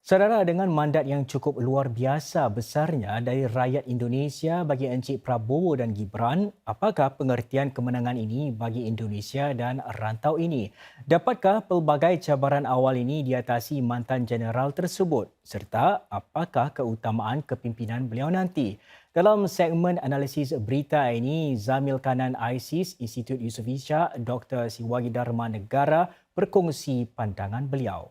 Saudara, dengan mandat yang cukup luar biasa besarnya dari rakyat Indonesia bagi Encik Prabowo dan Gibran, apakah pengertian kemenangan ini bagi Indonesia dan rantau ini? Dapatkah pelbagai cabaran awal ini diatasi mantan jeneral tersebut? Serta apakah keutamaan kepimpinan beliau nanti? Dalam segmen analisis berita ini, Zamil Kanan ISIS Institut Yusof Ishak, Dr. Siwagi Dharma Negara berkongsi pandangan beliau.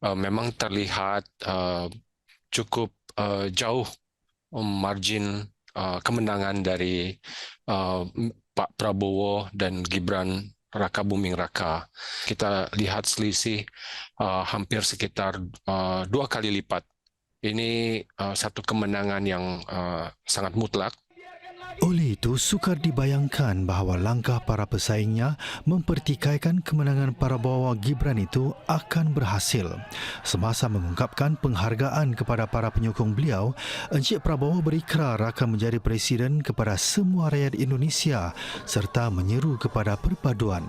Memang terlihat cukup jauh margin kemenangan dari Pak Prabowo dan Gibran Raka Buming Raka. Kita lihat selisih hampir sekitar 2 kali lipat. Ini satu kemenangan yang sangat mutlak. Oleh itu, sukar dibayangkan bahawa langkah para pesaingnya mempertikaikan kemenangan Prabowo Gibran itu akan berhasil. Semasa mengungkapkan penghargaan kepada para penyokong beliau, Encik Prabowo berikrar akan menjadi presiden kepada semua rakyat Indonesia serta menyeru kepada perpaduan.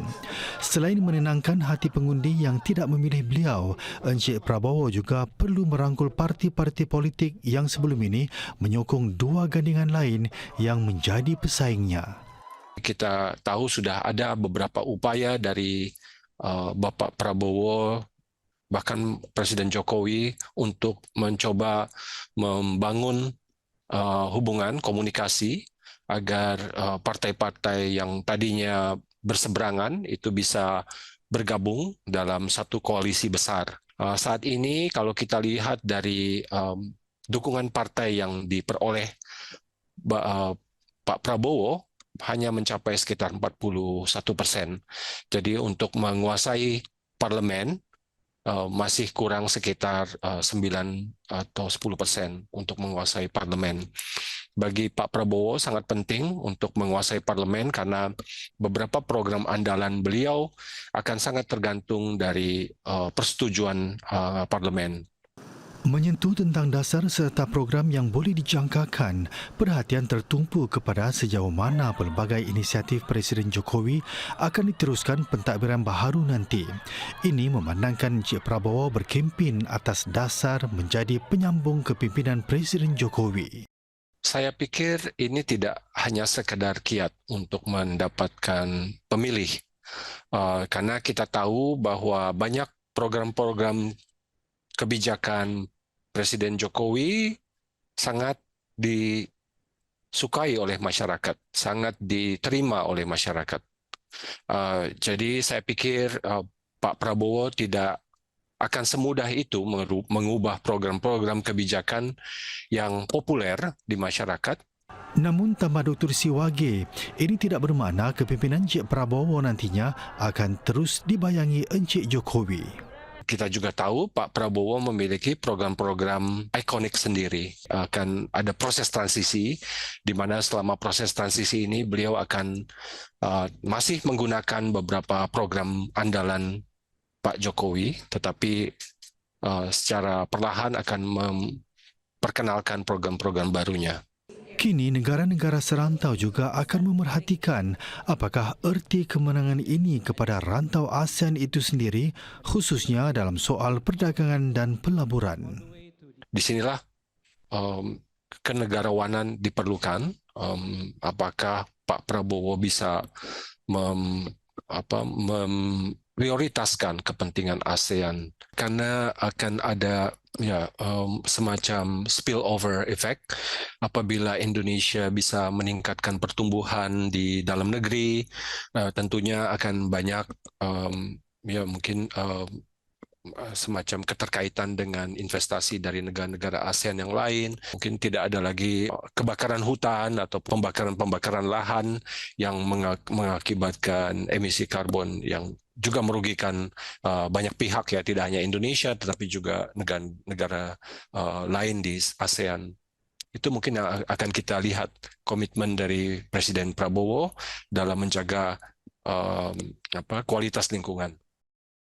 Selain menenangkan hati pengundi yang tidak memilih beliau, Encik Prabowo juga perlu merangkul parti-parti politik yang sebelum ini menyokong dua gandingan lain yang menjadi pesaingnya. Kita tahu sudah ada beberapa upaya dari Bapak Prabowo, bahkan Presiden Jokowi untuk mencoba membangun hubungan komunikasi agar partai-partai yang tadinya berseberangan itu bisa bergabung dalam satu koalisi besar. Saat ini kalau kita lihat dari dukungan partai yang diperoleh Pak Prabowo hanya mencapai sekitar 41%. Jadi untuk menguasai parlemen masih kurang sekitar 9 atau 10% untuk menguasai parlemen. Bagi Pak Prabowo sangat penting untuk menguasai parlemen karena beberapa program andalan beliau akan sangat tergantung dari persetujuan parlemen. Menyentuh tentang dasar serta program yang boleh dijangkakan, perhatian tertumpu kepada sejauh mana pelbagai inisiatif Presiden Jokowi akan diteruskan pentadbiran baharu nanti. Ini memandangkan Encik Prabowo berkempen atas dasar menjadi penyambung kepimpinan Presiden Jokowi. Saya pikir ini tidak hanya sekadar kiat untuk mendapatkan pemilih, karena kita tahu bahwa banyak program-program kebijakan Presiden Jokowi sangat disukai oleh masyarakat, sangat diterima oleh masyarakat. Jadi saya pikir Pak Prabowo tidak akan semudah itu mengubah program-program kebijakan yang populer di masyarakat. Namun tambah Dr. Siwagi, ini tidak bermakna kepimpinan Encik Prabowo nantinya akan terus dibayangi Encik Jokowi. Kita juga tahu Pak Prabowo memiliki program-program ikonik sendiri. Akan ada proses transisi, di mana selama proses transisi ini beliau akan masih menggunakan beberapa program andalan Pak Jokowi, tetapi secara perlahan akan memperkenalkan program-program barunya. Kini negara-negara serantau juga akan memerhatikan apakah erti kemenangan ini kepada rantau ASEAN itu sendiri, khususnya dalam soal perdagangan dan pelaburan. Di sinilah kenegarawanan diperlukan. Apakah Pak Prabowo bisa memprioritaskan kepentingan ASEAN, karena akan ada semacam spillover effect apabila Indonesia bisa meningkatkan pertumbuhan di dalam negeri, tentunya akan banyak mungkin semacam keterkaitan dengan investasi dari negara-negara ASEAN yang lain. Mungkin tidak ada lagi kebakaran hutan atau pembakaran lahan yang mengakibatkan emisi karbon yang juga merugikan banyak pihak, ya, tidak hanya Indonesia tetapi juga negara-negara lain di ASEAN. Itu mungkin yang akan kita lihat komitmen dari Presiden Prabowo dalam menjaga kualitas lingkungan.